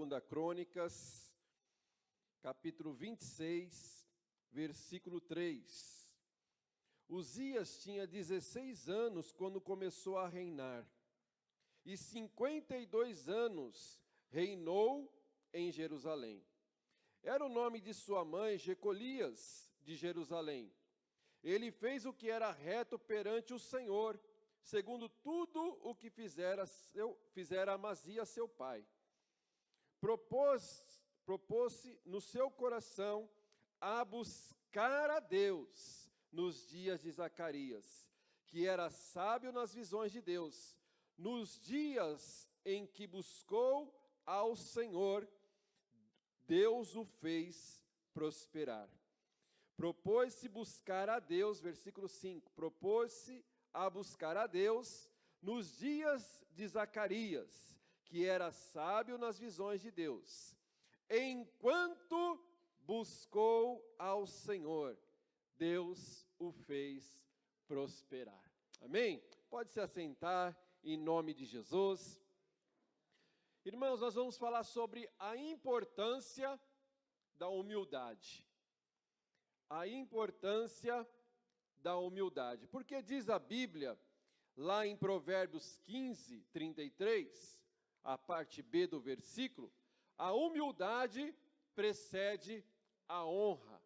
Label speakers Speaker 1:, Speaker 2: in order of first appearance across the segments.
Speaker 1: 2 Crônicas, capítulo 26, versículo 3. Uzias tinha 16 anos quando começou a reinar, e 52 anos reinou em Jerusalém. Era o nome de sua mãe, Jecolias, de Jerusalém. Ele fez o que era reto perante o Senhor, segundo tudo o que fizera Amazias, seu pai. Propôs-se no seu coração a buscar a Deus nos dias de Zacarias, que era sábio nas visões de Deus. Nos dias em que buscou ao Senhor, Deus o fez prosperar. Propôs-se buscar a Deus, versículo 5, propôs-se a buscar a Deus nos dias de Zacarias, que era sábio nas visões de Deus, enquanto buscou ao Senhor, Deus o fez prosperar. Amém? Pode se assentar em nome de Jesus. Irmãos, nós vamos falar sobre a importância da humildade. A importância da humildade. Porque diz a Bíblia, lá em Provérbios 15, 33, a parte B do versículo, a humildade precede a honra.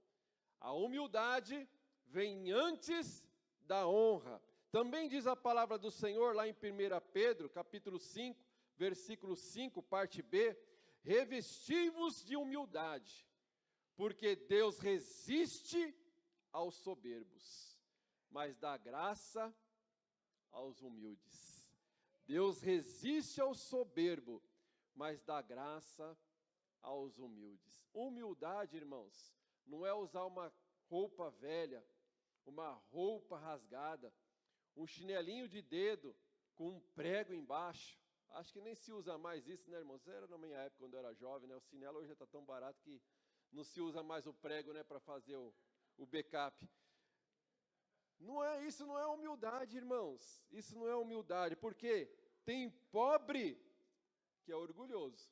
Speaker 1: A humildade vem antes da honra. Também diz a palavra do Senhor lá em 1 Pedro, capítulo 5, versículo 5, parte B, revesti-vos de humildade, porque Deus resiste aos soberbos, mas dá graça aos humildes. Deus resiste ao soberbo, mas dá graça aos humildes. Humildade, irmãos, não é usar uma roupa velha, uma roupa rasgada, um chinelinho de dedo com um prego embaixo. Acho que nem se usa mais isso, né, irmãos? Era na minha época, quando eu era jovem, né? O chinelo hoje já está tão barato que não se usa mais o prego, né, para fazer o backup. Isso não é humildade, irmãos. Isso não é humildade, porque tem pobre que é orgulhoso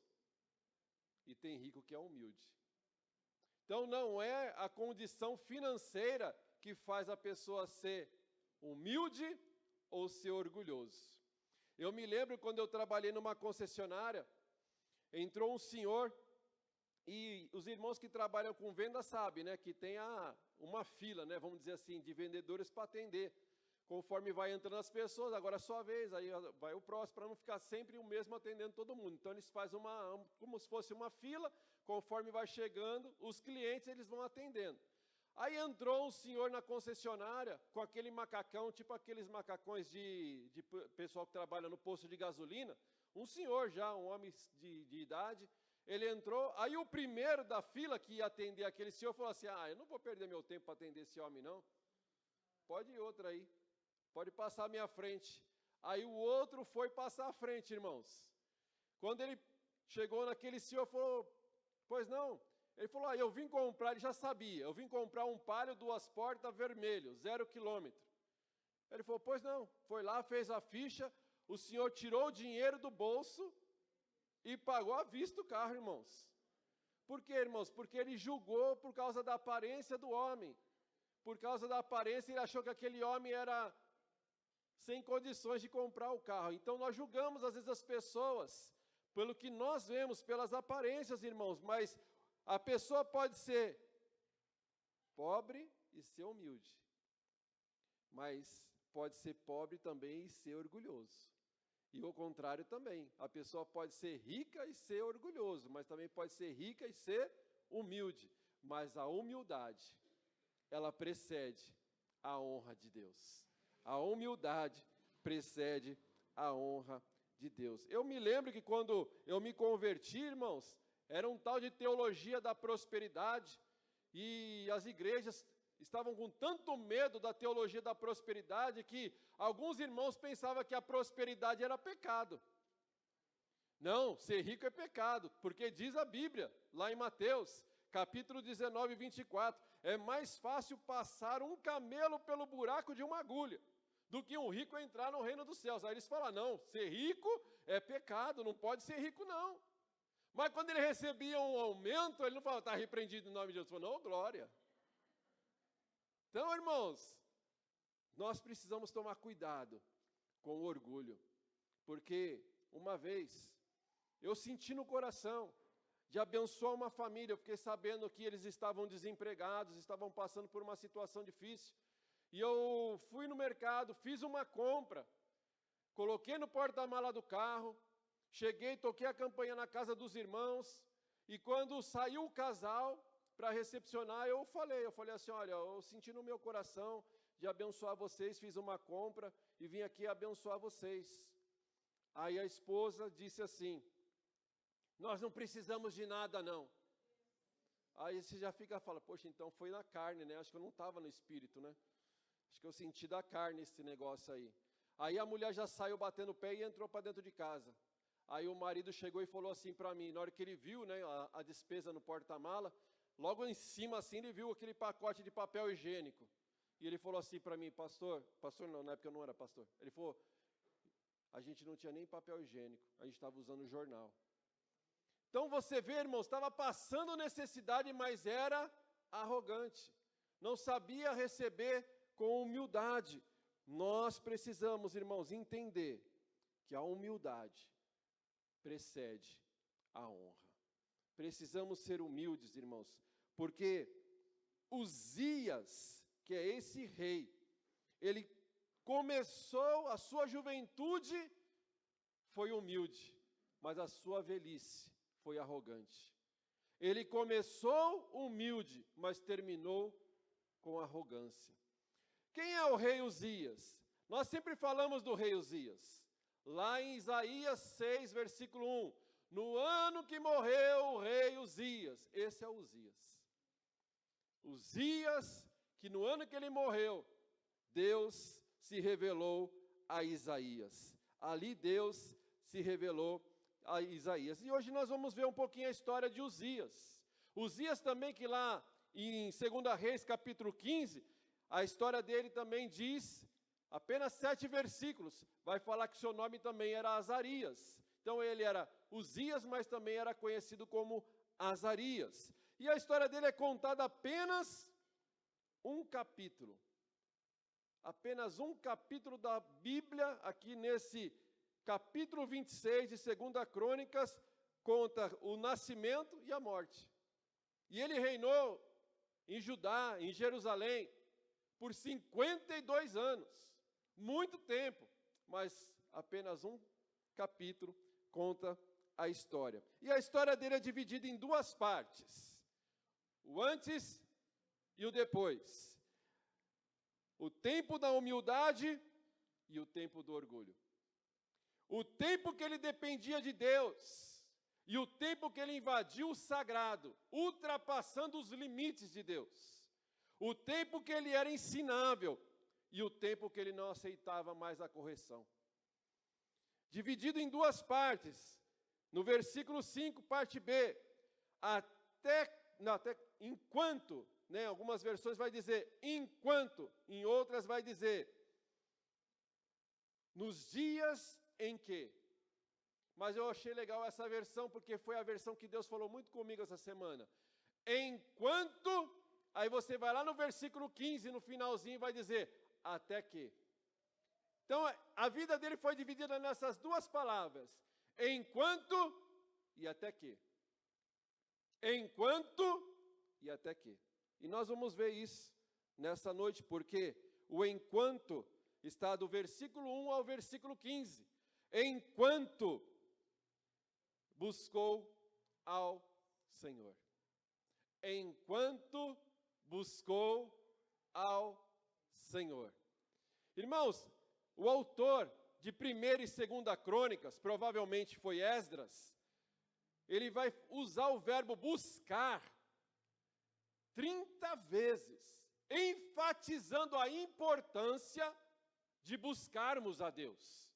Speaker 1: e tem rico que é humilde. Então não é a condição financeira que faz a pessoa ser humilde ou ser orgulhoso. Eu me lembro quando eu trabalhei numa concessionária, entrou um senhor, e os irmãos que trabalham com venda sabem, né, que tem uma fila, né, vamos dizer assim, de vendedores para atender. Conforme vai entrando as pessoas, agora é a sua vez, aí vai o próximo, para não ficar sempre o mesmo atendendo todo mundo. Então eles fazem como se fosse uma fila, conforme vai chegando, os clientes eles vão atendendo. Aí entrou um senhor na concessionária com aquele macacão, tipo aqueles macacões de pessoal que trabalha no posto de gasolina. Um senhor já, um homem de idade, ele entrou, aí o primeiro da fila que ia atender aquele senhor falou assim, eu não vou perder meu tempo para atender esse homem não, pode ir outro aí, pode passar à minha frente. Aí o outro foi passar à frente, irmãos. Quando ele chegou naquele senhor, falou, pois não? Ele falou, eu vim comprar, ele já sabia, eu vim comprar um Palio 2 portas vermelho, 0 quilômetro. Ele falou, pois não, foi lá, fez a ficha, o senhor tirou o dinheiro do bolso e pagou à vista o carro, irmãos. Por quê, irmãos? Porque ele julgou por causa da aparência do homem. Por causa da aparência, ele achou que aquele homem era sem condições de comprar o carro. Então nós julgamos às vezes as pessoas pelo que nós vemos, pelas aparências, irmãos, mas a pessoa pode ser pobre e ser humilde, mas pode ser pobre também e ser orgulhoso. E o contrário também, a pessoa pode ser rica e ser orgulhoso, mas também pode ser rica e ser humilde. Mas a humildade, ela precede a honra de Deus. A humildade precede a honra de Deus. Eu me lembro que quando eu me converti, irmãos, era um tal de teologia da prosperidade, e as igrejas estavam com tanto medo da teologia da prosperidade que alguns irmãos pensavam que a prosperidade era pecado. Não, ser rico é pecado, porque diz a Bíblia, lá em Mateus, capítulo 19, 24, é mais fácil passar um camelo pelo buraco de uma agulha do que um rico entrar no reino dos céus. Aí eles falam, não, ser rico é pecado, não pode ser rico não. Mas quando ele recebia um aumento, ele não falava, está repreendido em nome de Deus. Ele falou, não, glória. Então, irmãos, nós precisamos tomar cuidado com o orgulho. Porque uma vez, eu senti no coração de abençoar uma família. Eu fiquei sabendo que eles estavam desempregados, estavam passando por uma situação difícil. E eu fui no mercado, fiz uma compra, coloquei no porta-mala do carro, cheguei, toquei a campainha na casa dos irmãos, e quando saiu o casal para recepcionar, eu falei assim, olha, eu senti no meu coração de abençoar vocês, fiz uma compra e vim aqui abençoar vocês. Aí a esposa disse assim, nós não precisamos de nada não. Aí você já fica fala, poxa, então foi na carne, né? Acho que eu não estava no espírito, né? Acho que eu senti da carne esse negócio aí. Aí a mulher já saiu batendo o pé e entrou para dentro de casa. Aí o marido chegou e falou assim para mim, na hora que ele viu, né, a despesa no porta-mala, logo em cima assim ele viu aquele pacote de papel higiênico. E ele falou assim para mim, pastor não, na época eu não era pastor. Ele falou, a gente não tinha nem papel higiênico, a gente estava usando jornal. Então você vê, irmãos, estava passando necessidade, mas era arrogante. Não sabia receber com humildade. Nós precisamos, irmãos, entender que a humildade precede a honra. Precisamos ser humildes, irmãos, porque Uzias, que é esse rei, ele começou a sua juventude, foi humilde, mas a sua velhice foi arrogante. Ele começou humilde, mas terminou com arrogância. Quem é o rei Uzias? Nós sempre falamos do rei Uzias. Lá em Isaías 6, versículo 1. No ano que morreu o rei Uzias. Esse é Uzias. Uzias, que no ano que ele morreu, Deus se revelou a Isaías. Ali Deus se revelou a Isaías. E hoje nós vamos ver um pouquinho a história de Uzias. Uzias também, que lá em 2 Reis, capítulo 15, a história dele também diz, apenas 7 versículos, vai falar que seu nome também era Azarias. Então ele era Uzias, mas também era conhecido como Azarias. E a história dele é contada apenas um capítulo. Apenas um capítulo da Bíblia, aqui nesse capítulo 26 de 2 Crônicas, conta o nascimento e a morte. E ele reinou em Judá, em Jerusalém, por 52 anos. Muito tempo, mas apenas um capítulo conta a história. E a história dele é dividida em 2 partes. O antes e o depois. O tempo da humildade e o tempo do orgulho. O tempo que ele dependia de Deus e o tempo que ele invadiu o sagrado, ultrapassando os limites de Deus. O tempo que ele era ensinável e o tempo que ele não aceitava mais a correção. Dividido em 2 partes. No versículo 5, parte B, enquanto, né, algumas versões vai dizer enquanto, em outras vai dizer nos dias em que. Mas eu achei legal essa versão, porque foi a versão que Deus falou muito comigo essa semana. Enquanto, aí você vai lá no versículo 15, no finalzinho, vai dizer até que. Então, a vida dele foi dividida nessas 2 palavras. Enquanto e até que. Enquanto e até que. E nós vamos ver isso nessa noite, porque o enquanto está do versículo 1 ao versículo 15. Enquanto buscou ao Senhor. Enquanto buscou ao Senhor. Irmãos, o autor de 1ª e 2ª Crônicas, provavelmente foi Esdras, ele vai usar o verbo buscar 30 vezes, enfatizando a importância de buscarmos a Deus.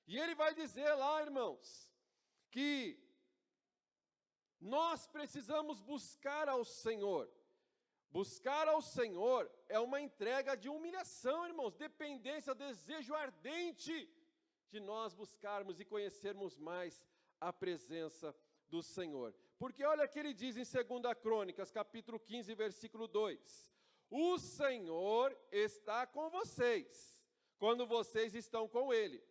Speaker 1: E ele vai dizer lá, irmãos, que nós precisamos buscar ao Senhor. Buscar ao Senhor é uma entrega de humilhação, irmãos, dependência, desejo ardente de nós buscarmos e conhecermos mais a presença do Senhor. Porque olha o que ele diz em 2 Crônicas, capítulo 15, versículo 2. O Senhor está com vocês, quando vocês estão com Ele.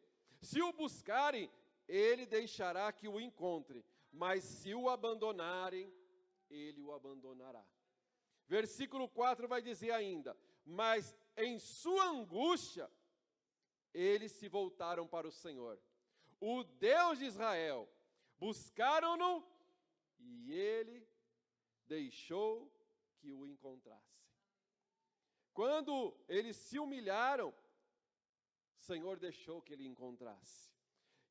Speaker 1: Se o buscarem, Ele deixará que o encontre, mas se o abandonarem, Ele o abandonará. Versículo 4 vai dizer ainda, mas em sua angústia, eles se voltaram para o Senhor, o Deus de Israel, buscaram-no e Ele deixou que o encontrasse. Quando eles se humilharam, o Senhor deixou que ele encontrasse.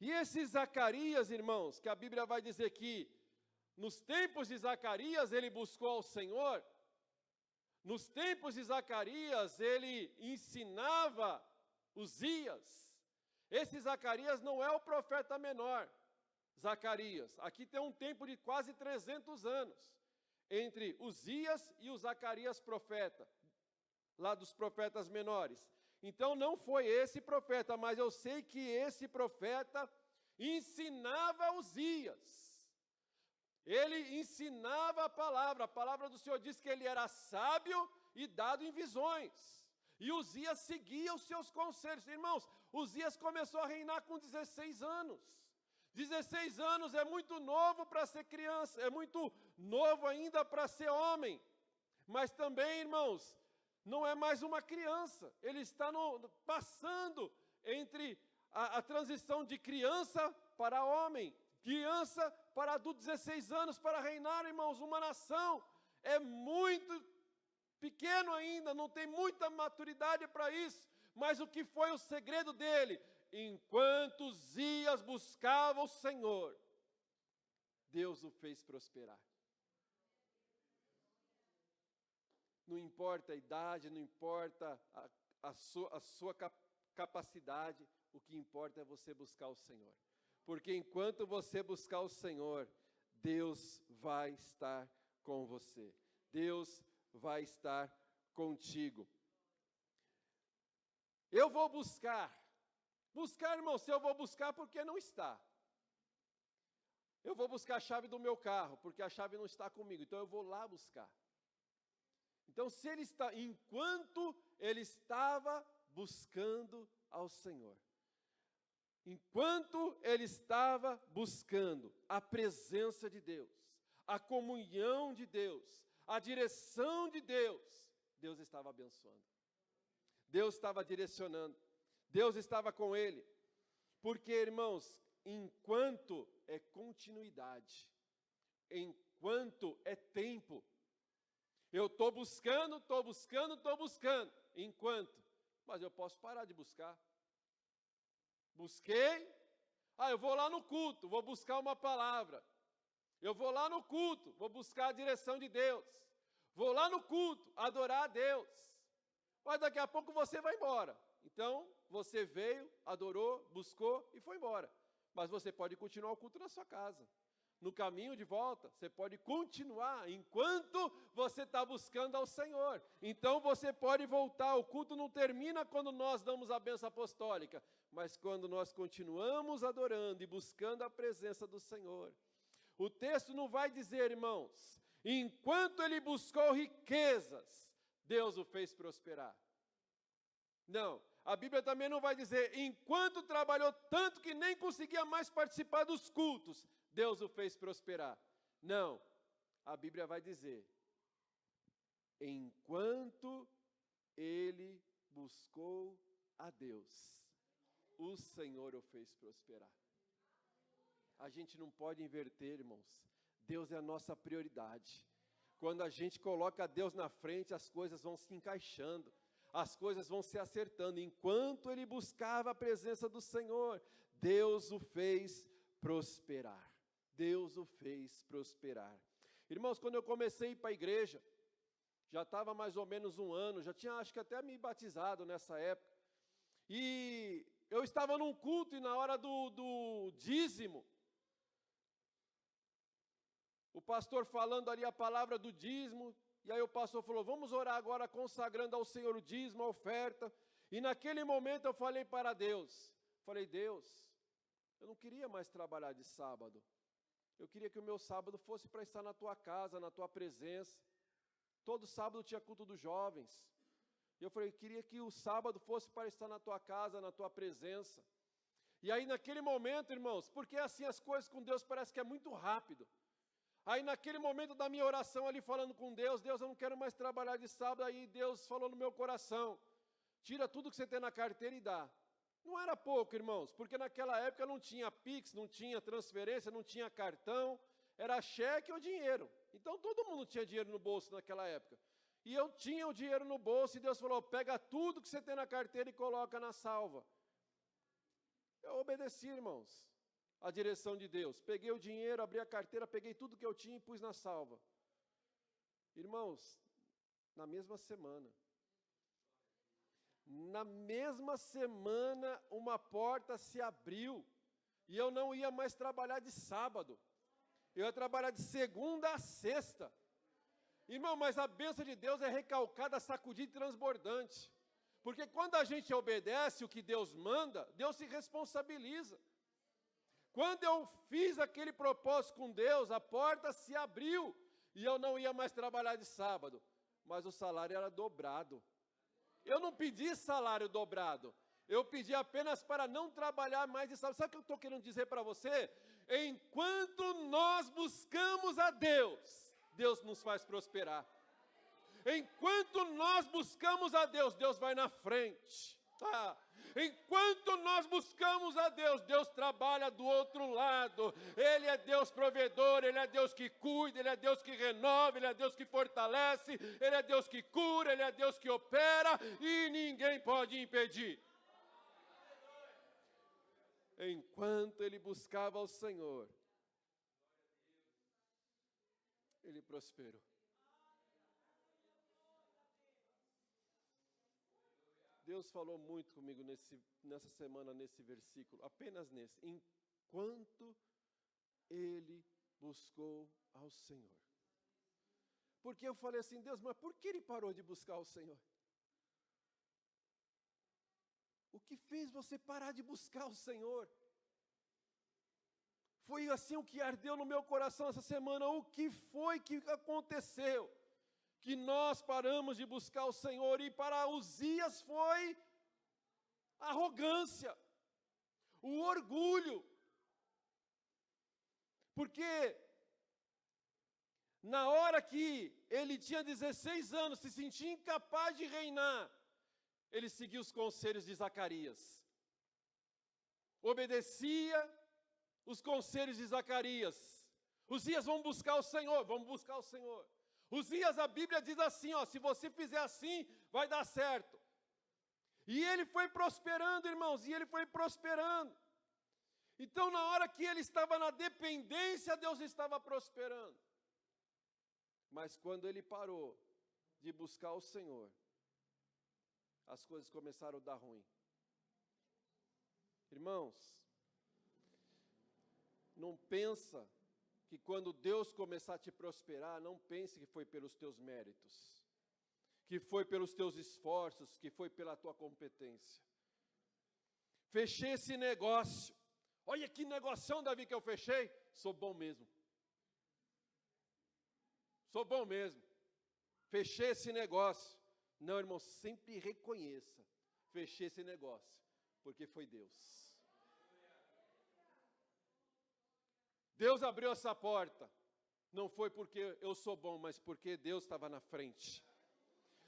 Speaker 1: E esse Zacarias, irmãos, que a Bíblia vai dizer que nos tempos de Zacarias ele buscou ao Senhor, nos tempos de Zacarias ele ensinava Uzias. Esse Zacarias não é o profeta menor, Zacarias. Aqui tem um tempo de quase 300 anos entre Uzias e o Zacarias profeta, lá dos profetas menores. Então não foi esse profeta, mas eu sei que esse profeta ensinava Uzias. Ele ensinava a palavra do Senhor diz que ele era sábio e dado em visões. E Uzias seguia os seus conselhos. Irmãos, Uzias começou a reinar com 16 anos. 16 anos é muito novo para ser criança, é muito novo ainda para ser homem. Mas também, irmãos, não é mais uma criança. Ele está passando entre a transição de criança para homem, criança para adulto, 16 anos para reinar, irmãos, uma nação. É muito pequeno ainda, não tem muita maturidade para isso. Mas o que foi o segredo dele? Enquanto Uzias buscava o Senhor, Deus o fez prosperar. Não importa a idade, não importa a sua capacidade, o que importa é você buscar o Senhor. Porque enquanto você buscar o Senhor, Deus vai estar com você. Deus vai estar contigo. Eu vou buscar. Buscar, irmão, se eu vou buscar, porque não está. Eu vou buscar a chave do meu carro, porque a chave não está comigo. Então eu vou lá buscar. Então, se ele está, enquanto ele estava buscando ao Senhor, enquanto ele estava buscando a presença de Deus, a comunhão de Deus, a direção de Deus, Deus estava abençoando. Deus estava direcionando. Deus estava com ele. Porque, irmãos, enquanto é continuidade, enquanto é tempo, eu estou buscando, enquanto, mas eu posso parar de buscar. Busquei, eu vou lá no culto, vou buscar uma palavra. Eu vou lá no culto, vou buscar a direção de Deus. Vou lá no culto, adorar a Deus. Mas daqui a pouco você vai embora. Então, você veio, adorou, buscou e foi embora. Mas você pode continuar o culto na sua casa. No caminho de volta, você pode continuar enquanto você está buscando ao Senhor. Então você pode voltar, o culto não termina quando nós damos a bênção apostólica, mas quando nós continuamos adorando e buscando a presença do Senhor. O texto não vai dizer, irmãos, enquanto ele buscou riquezas, Deus o fez prosperar. Não, a Bíblia também não vai dizer, enquanto trabalhou tanto que nem conseguia mais participar dos cultos, Deus o fez prosperar. Não, a Bíblia vai dizer, enquanto ele buscou a Deus, o Senhor o fez prosperar. A gente não pode inverter, irmãos. Deus é a nossa prioridade. Quando a gente coloca Deus na frente, as coisas vão se encaixando, as coisas vão se acertando. Enquanto ele buscava a presença do Senhor, Deus o fez prosperar. Deus o fez prosperar. Irmãos, quando eu comecei a ir para a igreja, já estava mais ou menos 1 ano, já tinha acho que até me batizado nessa época. E eu estava num culto e na hora do dízimo, o pastor falando ali a palavra do dízimo, e aí o pastor falou, vamos orar agora consagrando ao Senhor o dízimo, a oferta. E naquele momento eu falei para Deus, Deus, eu não queria mais trabalhar de sábado. Eu queria que o meu sábado fosse para estar na tua casa, na tua presença. Todo sábado tinha culto dos jovens. E eu falei, queria que o sábado fosse para estar na tua casa, na tua presença. E aí naquele momento, irmãos, porque assim as coisas com Deus parece que é muito rápido. Aí naquele momento da minha oração ali falando com Deus, Deus, eu não quero mais trabalhar de sábado, aí Deus falou no meu coração, tira tudo que você tem na carteira e dá. Não era pouco, irmãos, porque naquela época não tinha Pix, não tinha transferência, não tinha cartão, era cheque ou dinheiro. Então todo mundo tinha dinheiro no bolso naquela época. E eu tinha o dinheiro no bolso e Deus falou, pega tudo que você tem na carteira e coloca na salva. Eu obedeci, irmãos, a direção de Deus. Peguei o dinheiro, abri a carteira, peguei tudo que eu tinha e pus na salva. Irmãos, na mesma semana, uma porta se abriu e eu não ia mais trabalhar de sábado. Eu ia trabalhar de segunda a sexta. Irmão, mas a bênção de Deus é recalcada, sacudida e transbordante. Porque quando a gente obedece o que Deus manda, Deus se responsabiliza. Quando eu fiz aquele propósito com Deus, a porta se abriu e eu não ia mais trabalhar de sábado, mas o salário era dobrado. Eu não pedi salário dobrado, eu pedi apenas para não trabalhar mais de sábado. Sabe o que eu estou querendo dizer para você? Enquanto nós buscamos a Deus, Deus nos faz prosperar. Enquanto nós buscamos a Deus, Deus vai na frente. Enquanto nós buscamos a Deus, Deus trabalha do outro lado. Ele é Deus provedor, Ele é Deus que cuida, Ele é Deus que renova, Ele é Deus que fortalece, Ele é Deus que cura, Ele é Deus que opera e ninguém pode impedir. Enquanto ele buscava ao Senhor, ele prosperou. Deus falou muito comigo nessa semana, nesse versículo, apenas nesse. Enquanto ele buscou ao Senhor. Porque eu falei assim, Deus, mas por que ele parou de buscar ao Senhor? O que fez você parar de buscar o Senhor? Foi assim o que ardeu no meu coração essa semana. O que foi que aconteceu? Que nós paramos de buscar o Senhor, e para Uzias foi a arrogância, o orgulho. Porque na hora que ele tinha 16 anos, se sentia incapaz de reinar, ele seguiu os conselhos de Zacarias. Obedecia os conselhos de Zacarias. Uzias, vamos buscar o Senhor, vamos buscar o Senhor. Uzias, a Bíblia diz assim, se você fizer assim, vai dar certo. E ele foi prosperando, irmãos, e ele foi prosperando. Então, na hora que ele estava na dependência, Deus estava prosperando. Mas quando ele parou de buscar o Senhor, as coisas começaram a dar ruim. Irmãos, não pensa que quando Deus começar a te prosperar, não pense que foi pelos teus méritos, que foi pelos teus esforços, que foi pela tua competência. Fechei esse negócio. Olha que negoção, Davi, que eu fechei. Sou bom mesmo. Sou bom mesmo. Fechei esse negócio. Não, irmão, sempre reconheça. Fechei esse negócio, porque foi Deus. Deus abriu essa porta. Não foi porque eu sou bom, mas porque Deus estava na frente.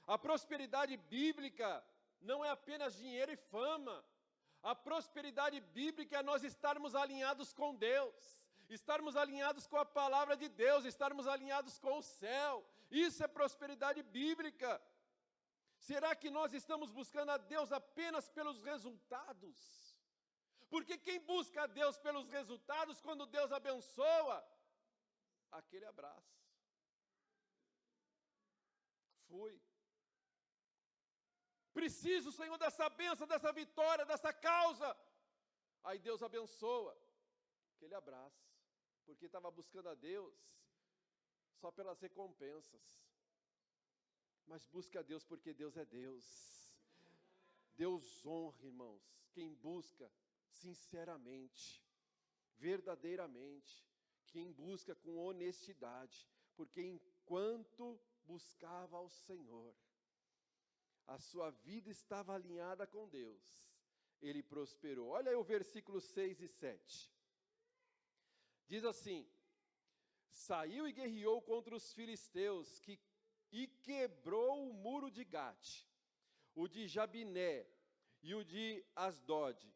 Speaker 1: A prosperidade bíblica não é apenas dinheiro e fama. A prosperidade bíblica é nós estarmos alinhados com Deus, estarmos alinhados com a palavra de Deus, estarmos alinhados com o céu. Isso é prosperidade bíblica. Será que nós estamos buscando a Deus apenas pelos resultados? Porque quem busca a Deus pelos resultados, quando Deus abençoa, aquele abraço. Fui. Preciso, Senhor, dessa bênção, dessa vitória, dessa causa. Aí Deus abençoa, aquele abraço. Porque estava buscando a Deus só pelas recompensas. Mas busca a Deus porque Deus é Deus. Deus honra, irmãos, quem busca sinceramente, verdadeiramente, quem busca com honestidade, porque enquanto buscava ao Senhor, a sua vida estava alinhada com Deus, ele prosperou. Olha aí o versículo 6 e 7. Diz assim: saiu e guerreou contra os filisteus, e quebrou o muro de Gate, o de Jabiné e o de Asdod.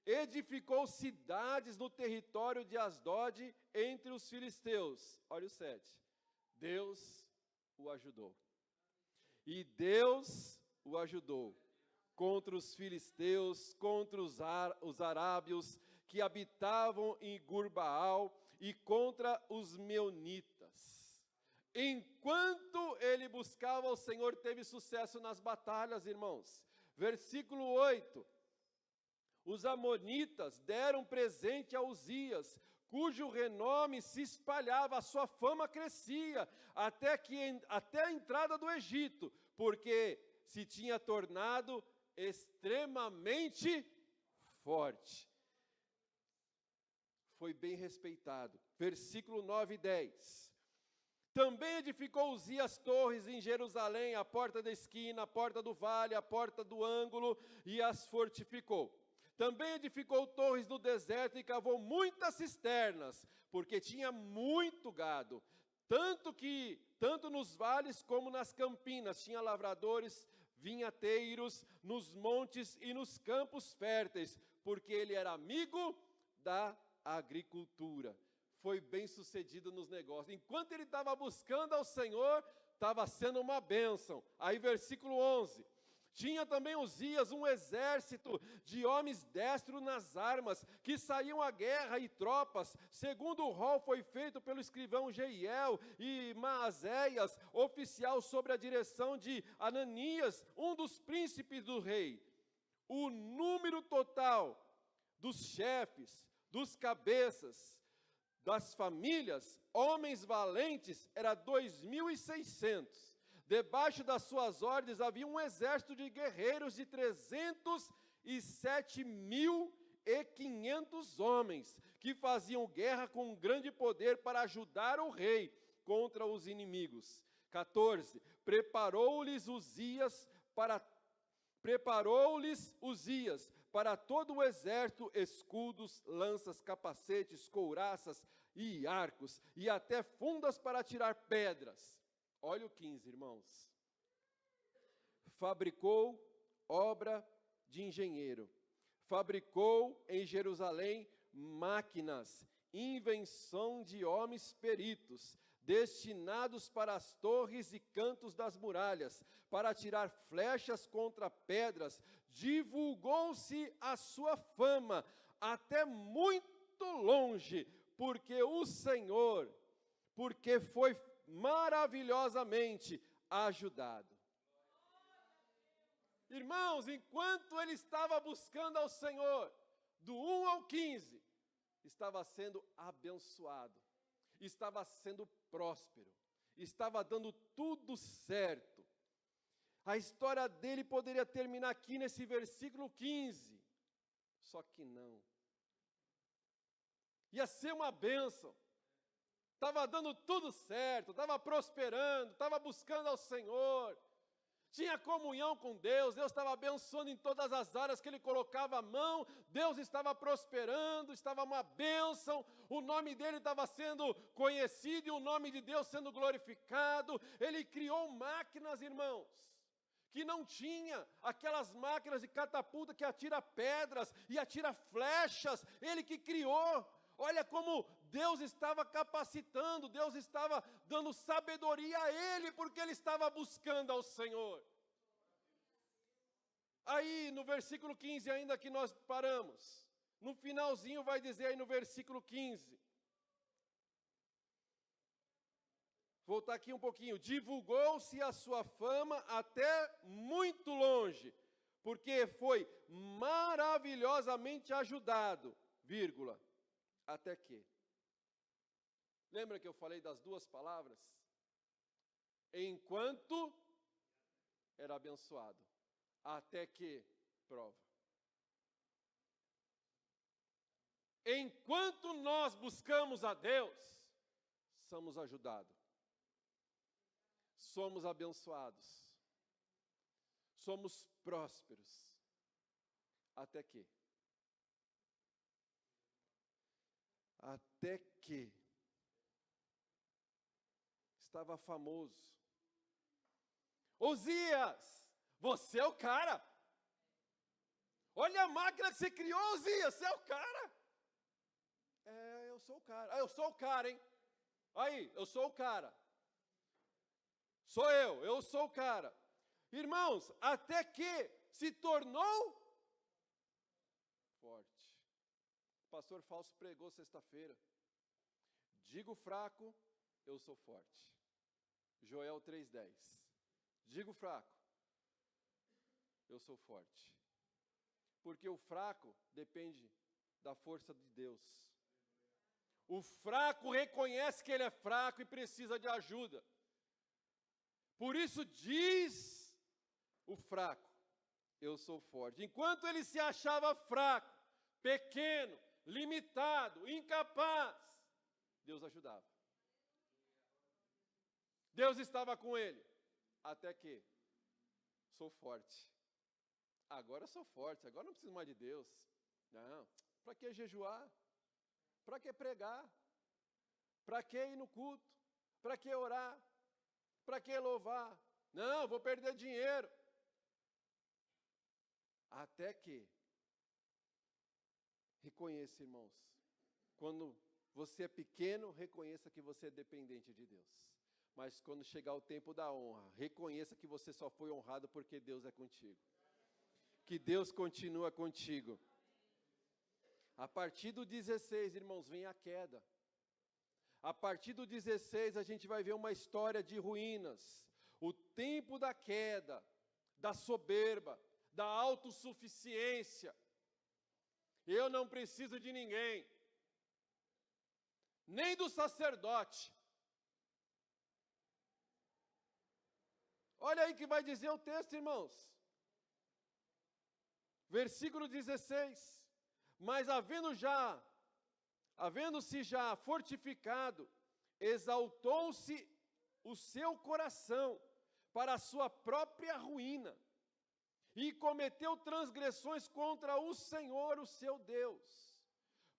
Speaker 1: Edificou cidades no território de Asdod entre os filisteus. Olha o 7. Deus o ajudou. E Deus o ajudou contra os filisteus, contra os arábios que habitavam em Gurbaal e contra os meunitas. Enquanto ele buscava o Senhor, teve sucesso nas batalhas, irmãos. Versículo 8. Os amonitas deram presente a Uzias, cujo renome se espalhava, a sua fama crescia, até a entrada do Egito, porque se tinha tornado extremamente forte. Foi bem respeitado. Versículo 9 e 10. Também edificou Uzias torres em Jerusalém, a porta da esquina, a porta do vale, a porta do ângulo, e as fortificou. Também edificou torres no deserto e cavou muitas cisternas, porque tinha muito gado, tanto nos vales como nas campinas, tinha lavradores, vinhateiros, nos montes e nos campos férteis, porque ele era amigo da agricultura. Foi bem sucedido nos negócios. Enquanto ele estava buscando ao Senhor, estava sendo uma bênção. Aí versículo 11. Tinha também Uzias um exército de homens destros nas armas, que saíam à guerra e tropas, segundo o rol foi feito pelo escrivão Jeiel e Maazéias, oficial sobre a direção de Ananias, um dos príncipes do rei. O número total dos chefes, dos cabeças, das famílias, homens valentes, era 2.600. Debaixo das suas ordens havia um exército de guerreiros de 307.500 homens, que faziam guerra com grande poder para ajudar o rei contra os inimigos. 14. Preparou-lhes Uzias para todo o exército escudos, lanças, capacetes, couraças e arcos, e até fundas para tirar pedras. Olha o 15, irmãos. Fabricou obra de engenheiro. Fabricou em Jerusalém máquinas, invenção de homens peritos, destinados para as torres e cantos das muralhas, para atirar flechas contra pedras. Divulgou-se a sua fama até muito longe, porque foi maravilhosamente ajudado. Irmãos, enquanto ele estava buscando ao Senhor, do 1 ao 15, estava sendo abençoado, estava sendo próspero, estava dando tudo certo. A história dele poderia terminar aqui nesse versículo 15, só que não. Ia ser uma bênção. Estava dando tudo certo, estava prosperando, estava buscando ao Senhor, tinha comunhão com Deus, Deus estava abençoando em todas as áreas que ele colocava a mão, Deus estava prosperando, estava uma bênção, o nome dele estava sendo conhecido e o nome de Deus sendo glorificado. Ele criou máquinas, irmãos, que não tinha, aquelas máquinas de catapulta que atira pedras e atira flechas, ele que criou. Olha como Deus estava capacitando, Deus estava dando sabedoria a ele, porque ele estava buscando ao Senhor. Aí no versículo 15, ainda que nós paramos, no finalzinho vai dizer aí no versículo 15. Voltar aqui um pouquinho. Divulgou-se a sua fama até muito longe, porque foi maravilhosamente ajudado, vírgula. Até que? Lembra que eu falei das duas palavras? Enquanto era abençoado. Até que prova. enquanto nós buscamos a Deus, somos ajudados, somos abençoados, somos prósperos, até que estava famoso. Osias, você é o cara. Olha a máquina que você criou, Osias, você é o cara. Eu sou o cara. Eu sou o cara, hein? Aí, eu sou o cara. Sou eu sou o cara. Irmãos, até que se tornou forte. O pastor Fausto pregou sexta-feira. Digo fraco, eu sou forte. Joel 3:10. Digo fraco, eu sou forte. Porque o fraco depende da força de Deus. O fraco reconhece que ele é fraco e precisa de ajuda. Por isso diz o fraco, eu sou forte. Enquanto ele se achava fraco, pequeno, limitado, incapaz, Deus ajudava. Deus estava com ele. Até que, sou forte. Agora eu sou forte, agora não preciso mais de Deus. Não, para que jejuar? Para que pregar? Para que ir no culto? Para que orar? Para que louvar? Não, vou perder dinheiro. Até que, reconheça, irmãos, quando você é pequeno, reconheça que você é dependente de Deus. Mas quando chegar o tempo da honra, reconheça que você só foi honrado porque Deus é contigo. Que Deus continua contigo. A partir do 16, irmãos, vem a queda. A partir do 16, a gente vai ver uma história de ruínas. O tempo da queda, da soberba, da autossuficiência. Eu não preciso de ninguém, nem do sacerdote. Olha aí que vai dizer o texto, irmãos. Versículo 16. Mas havendo-se já fortificado, exaltou-se o seu coração para a sua própria ruína, e cometeu transgressões contra o Senhor, o seu Deus,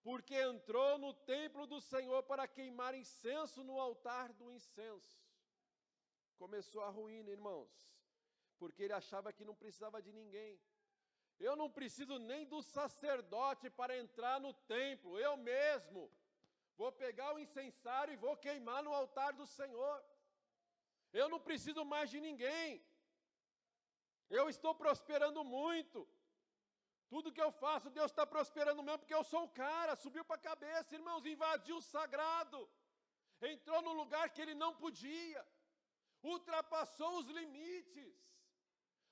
Speaker 1: porque entrou no templo do Senhor para queimar incenso no altar do incenso. Começou a ruína, irmãos, porque ele achava que não precisava de ninguém. Eu não preciso nem do sacerdote para entrar no templo, eu mesmo vou pegar o incensário e vou queimar no altar do Senhor. Eu não preciso mais de ninguém. Eu estou prosperando muito. Tudo que eu faço, Deus está prosperando mesmo, porque eu sou o cara. Subiu para a cabeça, irmãos, invadiu o sagrado. Entrou no lugar que ele não podia. Ultrapassou os limites.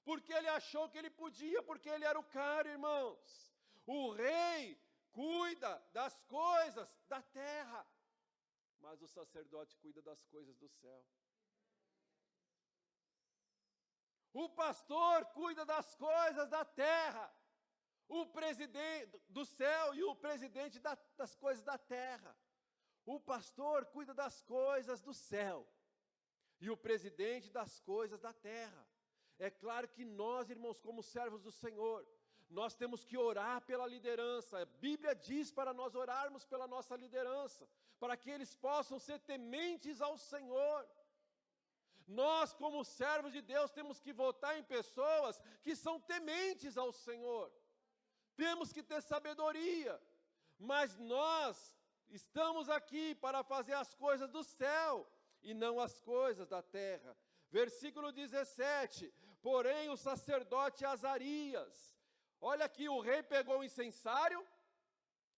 Speaker 1: Porque ele achou que ele podia, porque ele era o cara, irmãos. O rei cuida das coisas da terra, mas o sacerdote cuida das coisas do céu. O pastor cuida das coisas da terra, o presidente do céu e o presidente das coisas da terra. O pastor cuida das coisas do céu e o presidente das coisas da terra. É claro que nós, irmãos, como servos do Senhor, nós temos que orar pela liderança. A Bíblia diz para nós orarmos pela nossa liderança, para que eles possam ser tementes ao Senhor. Nós, como servos de Deus, temos que votar em pessoas que são tementes ao Senhor. Temos que ter sabedoria, mas nós estamos aqui para fazer as coisas do céu e não as coisas da terra. Versículo 17, porém o sacerdote Azarias, olha aqui, o rei pegou o incensário,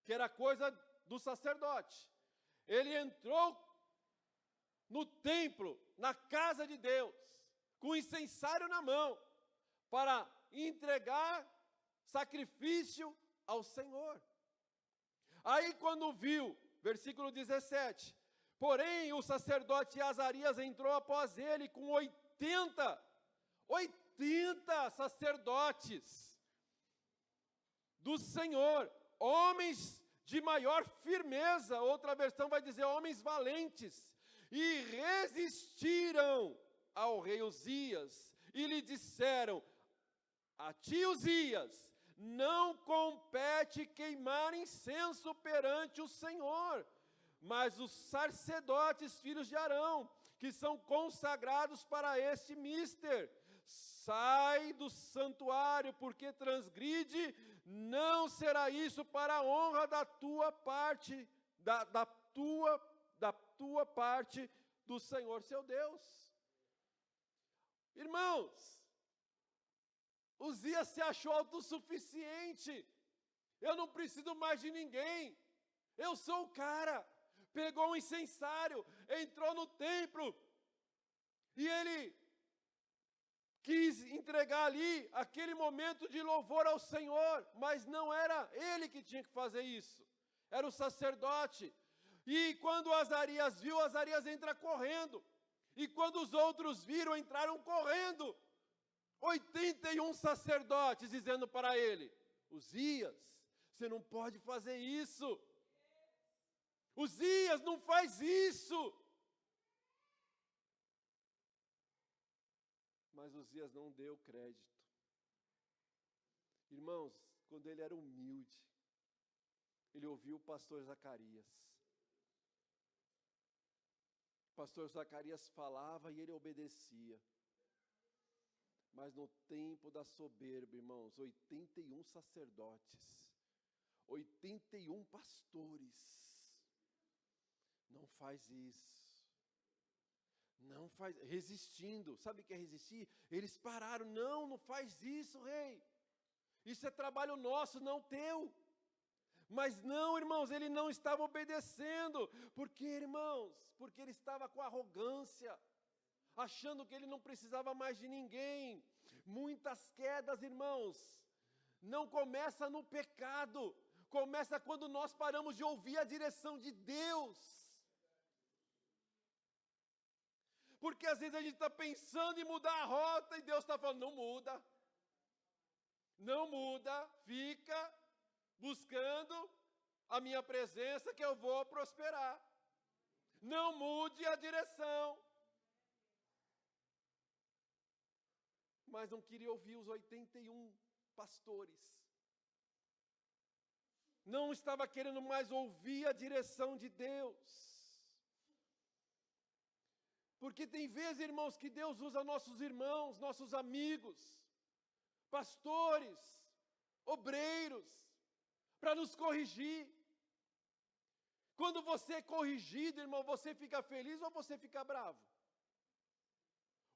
Speaker 1: que era coisa do sacerdote. Ele entrou no templo, na casa de Deus, com o incensário na mão, para entregar sacrifício ao Senhor. Aí quando viu, versículo 17, porém o sacerdote Azarias entrou após ele com 80 sacerdotes do Senhor, homens de maior firmeza. Outra versão vai dizer homens valentes. E resistiram ao rei Uzias e lhe disseram: a ti, Uzias, não compete queimar incenso perante o Senhor, mas os sacerdotes, filhos de Arão, que são consagrados para este mister, sai do santuário, porque transgride, não será isso para a honra da tua parte, da tua parte do Senhor seu Deus. Irmãos, Uzias se achou autossuficiente. Eu não preciso mais de ninguém. Eu sou o cara. Pegou um incensário, entrou no templo e ele quis entregar ali aquele momento de louvor ao Senhor, mas não era ele que tinha que fazer isso. Era o sacerdote. E quando Azarias viu, Azarias entra correndo. E quando os outros viram, entraram correndo. 81 sacerdotes dizendo para ele: Uzias, você não pode fazer isso. Uzias, não faz isso. Mas Uzias não deu crédito. Irmãos, quando ele era humilde, ele ouviu o pastor Zacarias. O pastor Zacarias falava e ele obedecia. Mas no tempo da soberba, irmãos, 81 sacerdotes, 81 pastores, não faz isso. Não faz, resistindo. Sabe o que é resistir? Eles pararam: não faz isso, rei. Isso é trabalho nosso, não teu. Mas não, irmãos, ele não estava obedecendo. Por quê, irmãos? Porque ele estava com arrogância, achando que ele não precisava mais de ninguém. Muitas quedas, irmãos, não começa no pecado, começa quando nós paramos de ouvir a direção de Deus. Porque às vezes a gente está pensando em mudar a rota e Deus está falando: não muda. Não muda, fica buscando a minha presença que eu vou prosperar. Não mude a direção. Mas não queria ouvir os 81 pastores. Não estava querendo mais ouvir a direção de Deus. Porque tem vezes, irmãos, que Deus usa nossos irmãos, nossos amigos, pastores, obreiros, para nos corrigir. Quando você é corrigido, irmão, você fica feliz ou você fica bravo?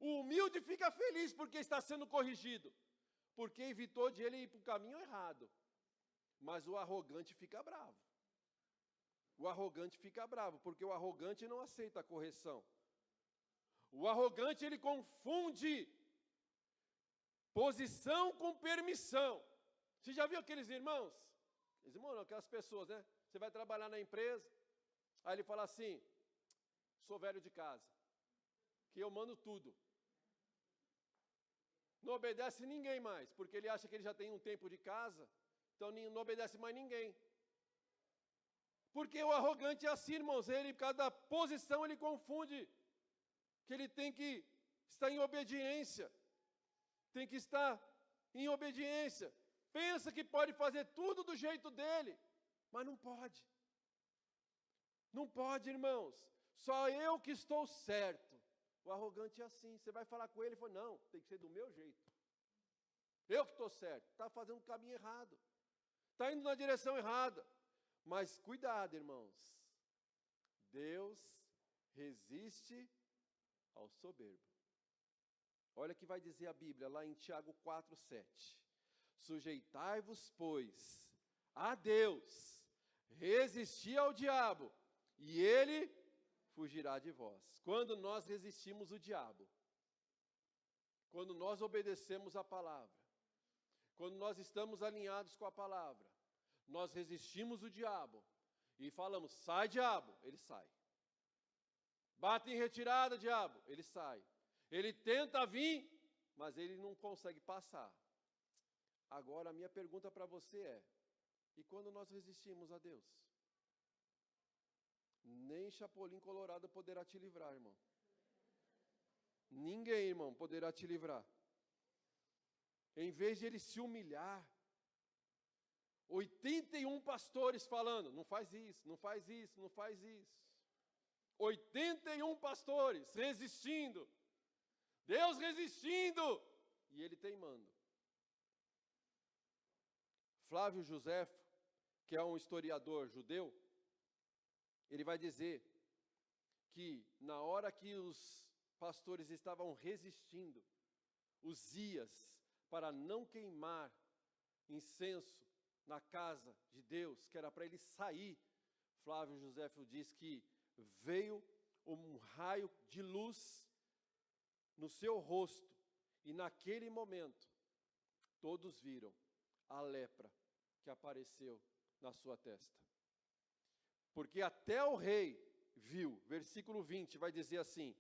Speaker 1: O humilde fica feliz porque está sendo corrigido, porque evitou de ele ir para o caminho errado. Mas o arrogante fica bravo. O arrogante fica bravo, porque o arrogante não aceita a correção. O arrogante, ele confunde posição com permissão. Você já viu aqueles irmãos? Irmãos, não, aquelas pessoas, né? Você vai trabalhar na empresa, aí ele fala assim: sou velho de casa, que eu mando tudo. Não obedece ninguém mais, porque ele acha que ele já tem um tempo de casa, então não obedece mais ninguém. Porque o arrogante é assim, irmãos, ele, cada posição ele confunde que ele tem que estar em obediência, tem que estar em obediência. Pensa que pode fazer tudo do jeito dele, mas não pode. Não pode, irmãos. Só eu que estou certo. O arrogante é assim. Você vai falar com ele e fala: não, tem que ser do meu jeito. Eu que estou certo. Está fazendo o caminho errado. Está indo na direção errada. Mas cuidado, irmãos. Deus resiste ao soberbo. Olha o que vai dizer a Bíblia lá em Tiago 4:7. Sujeitai-vos, pois, a Deus, resisti ao diabo, e ele fugirá de vós. Quando nós resistimos o diabo, quando nós obedecemos a palavra, quando nós estamos alinhados com a palavra, nós resistimos o diabo e falamos: sai, diabo, ele sai. Bate em retirada, diabo, ele sai. Ele tenta vir, mas ele não consegue passar. Agora, a minha pergunta para você é: E quando nós resistimos a Deus? Nem Chapolin Colorado poderá te livrar, irmão. Ninguém, irmão, poderá te livrar. Em vez de ele se humilhar, 81 pastores falando, não faz isso, não faz isso, não faz isso. 81 pastores resistindo. Deus resistindo. E ele teimando. Flávio Joséfo, que é um historiador judeu, ele vai dizer que na hora que os pastores estavam resistindo, Uzias, para não queimar incenso na casa de Deus, que era para ele sair, Flávio Joséfo diz que veio um raio de luz no seu rosto, e naquele momento, todos viram a lepra que apareceu na sua testa. Porque até o rei viu, versículo 20 vai dizer assim: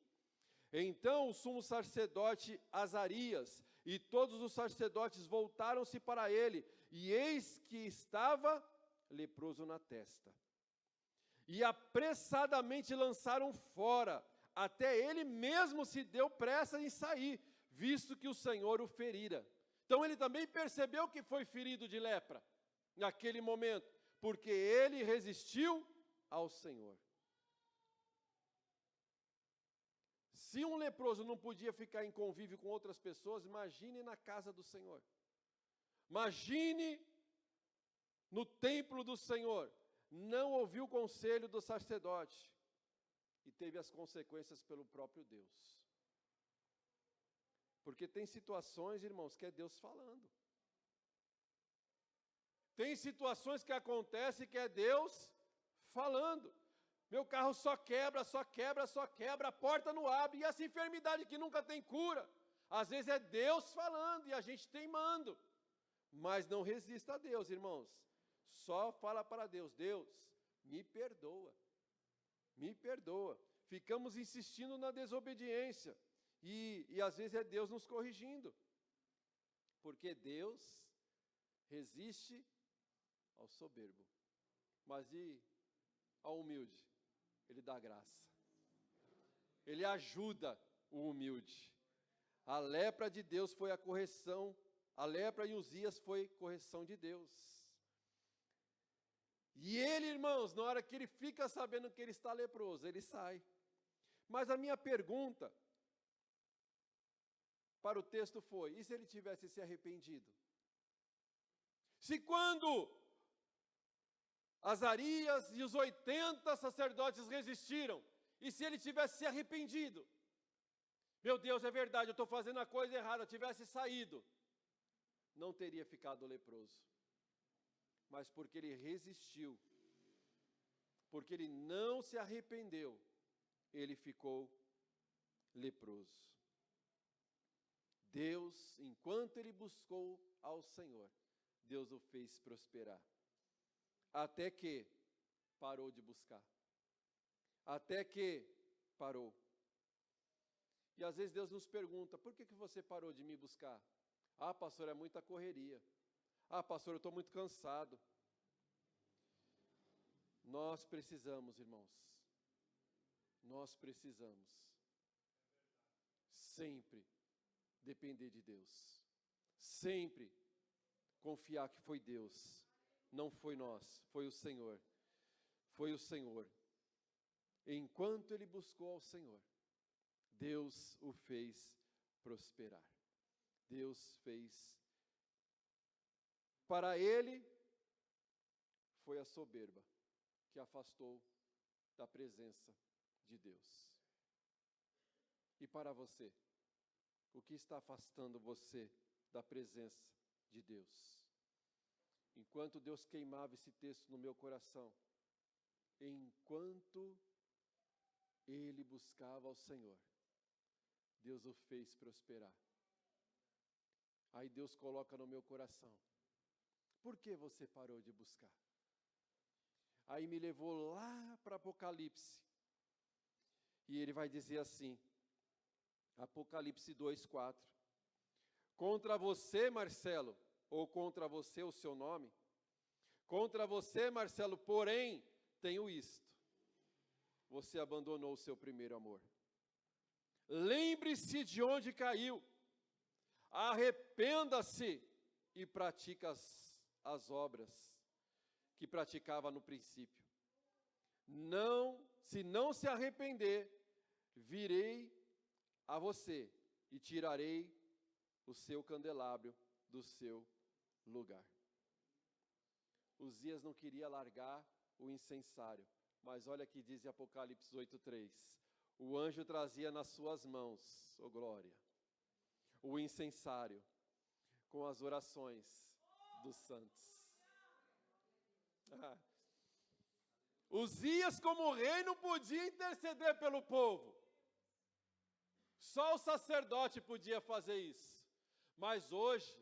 Speaker 1: então o sumo sacerdote Azarias e todos os sacerdotes voltaram-se para ele, e eis que estava leproso na testa. E apressadamente lançaram fora, até ele mesmo se deu pressa em sair, visto que o Senhor o ferira. Então ele também percebeu que foi ferido de lepra, naquele momento, porque ele resistiu ao Senhor. Se um leproso não podia ficar em convívio com outras pessoas, imagine na casa do Senhor. Imagine no templo do Senhor. Não ouviu o conselho do sacerdote e teve as consequências pelo próprio Deus. Porque tem situações, irmãos, que é Deus falando. Tem situações que acontecem que é Deus falando. Meu carro só quebra, a porta não abre, e essa enfermidade que nunca tem cura. Às vezes é Deus falando e a gente teimando. Mas não resista a Deus, irmãos. Só fala para Deus: Deus, me perdoa. Me perdoa. Ficamos insistindo na desobediência. E às vezes é Deus nos corrigindo. Porque Deus resiste ao soberbo. Mas e ao humilde? Ele dá graça. Ele ajuda o humilde. A lepra de Deus foi a correção. A lepra em Uzias foi correção de Deus. E ele, irmãos, na hora que ele fica sabendo que ele está leproso, ele sai. Mas a minha pergunta para o texto foi: e se ele tivesse se arrependido? Se quando Azarias e os 80 sacerdotes resistiram, e se ele tivesse se arrependido? Meu Deus, é verdade, eu estou fazendo a coisa errada, tivesse saído, não teria ficado leproso. Mas porque ele resistiu, porque ele não se arrependeu, ele ficou leproso. Deus, enquanto ele buscou ao Senhor, Deus o fez prosperar. Até que parou de buscar. Até que parou. E às vezes Deus nos pergunta: por que você parou de me buscar? Ah, pastor, é muita correria. Ah, pastor, eu estou muito cansado. Nós precisamos, irmãos. Nós precisamos sempre depender de Deus. Sempre confiar que foi Deus. Não foi nós, foi o Senhor. Foi o Senhor. Enquanto ele buscou ao Senhor, Deus o fez prosperar. Deus fez. Para ele, foi a soberba que afastou da presença de Deus. E para você, o que está afastando você da presença de Deus? Enquanto Deus queimava esse texto no meu coração, enquanto ele buscava ao Senhor, Deus o fez prosperar. Aí Deus coloca no meu coração: por que você parou de buscar? Aí me levou lá para Apocalipse. E ele vai dizer assim, Apocalipse 2:4. Contra você, Marcelo, ou contra você o seu nome, Contra você, Marcelo, porém, tenho isto: você abandonou o seu primeiro amor. Lembre-se de onde caiu, arrependa-se e pratique as obras que praticava no princípio. Se não se arrepender, virei a você e tirarei o seu candelabro do seu lugar. Uzias não queria largar o incensário, mas olha que diz em Apocalipse 8:3. O anjo trazia nas suas mãos, oh glória, o incensário com as orações dos santos. Uzias, como rei, não podia interceder pelo povo. Só o sacerdote podia fazer isso. Mas hoje,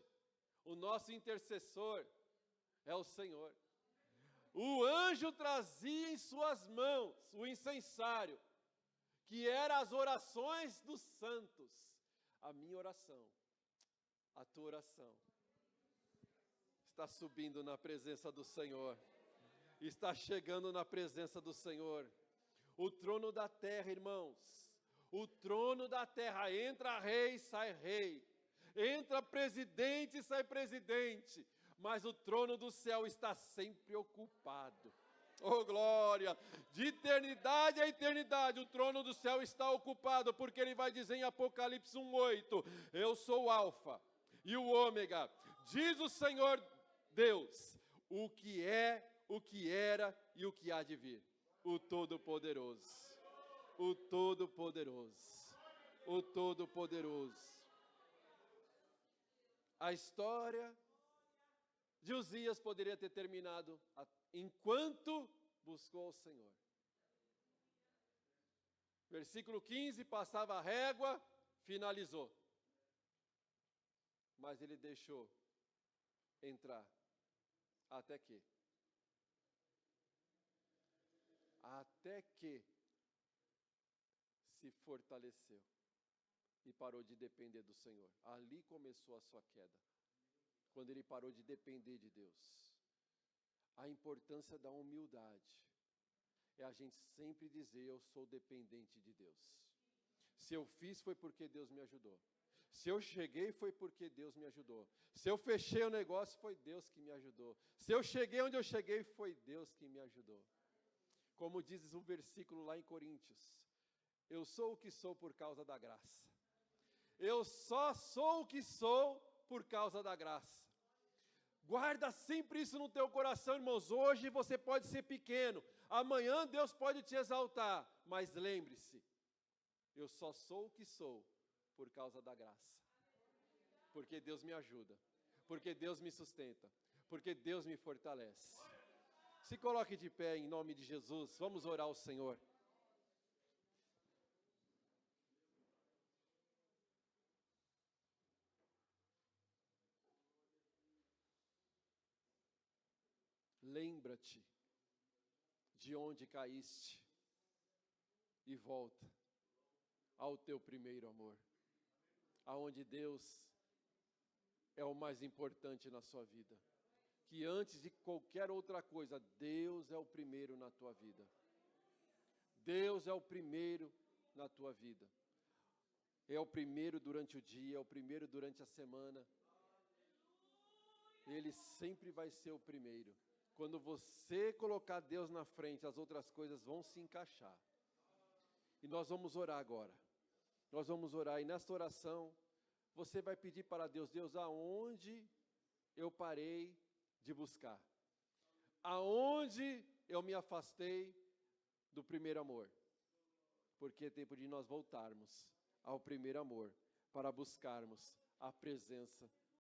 Speaker 1: o nosso intercessor é o Senhor. O anjo trazia em suas mãos o incensário, que eram as orações dos santos. A minha oração, a tua oração, está subindo na presença do Senhor. Está chegando na presença do Senhor. O trono da terra, irmãos, o trono da terra, entra rei, sai rei. Entra presidente, sai presidente. Mas o trono do céu está sempre ocupado. Oh glória! De eternidade a eternidade, o trono do céu está ocupado, porque ele vai dizer em Apocalipse 1:8, eu sou o Alfa e o Ômega, diz o Senhor Deus, o que é, o que era e o que há de vir, o Todo-Poderoso, o Todo-Poderoso, o Todo-Poderoso. A história de Uzias poderia ter terminado enquanto buscou o Senhor. Versículo 15, passava a régua, finalizou. Mas ele deixou entrar. Até que se fortaleceu e parou de depender do Senhor. Ali começou a sua queda. Quando ele parou de depender de Deus. A importância da humildade é a gente sempre dizer, eu sou dependente de Deus. Se eu fiz, foi porque Deus me ajudou. Se eu cheguei, foi porque Deus me ajudou. Se eu fechei o negócio, foi Deus que me ajudou. Se eu cheguei onde eu cheguei, foi Deus que me ajudou. Como diz o versículo lá em Coríntios, eu sou o que sou por causa da graça. Eu só sou o que sou por causa da graça. Guarda sempre isso no teu coração, irmãos. Hoje você pode ser pequeno, amanhã Deus pode te exaltar, mas lembre-se, eu só sou o que sou por causa da graça. Porque Deus me ajuda, porque Deus me sustenta, porque Deus me fortalece. Se coloque de pé em nome de Jesus, vamos orar ao Senhor. Lembra-te de onde caíste e volta ao teu primeiro amor, aonde Deus é o mais importante na sua vida, que antes de qualquer outra coisa, Deus é o primeiro na tua vida. Deus é o primeiro na tua vida. É o primeiro durante o dia, é o primeiro durante a semana. Ele sempre vai ser o primeiro. Quando você colocar Deus na frente, as outras coisas vão se encaixar. E nós vamos orar agora. Nós vamos orar e nesta oração, você vai pedir para Deus, Deus, aonde eu parei de buscar? Aonde eu me afastei do primeiro amor? Porque é tempo de nós voltarmos ao primeiro amor, para buscarmos a presença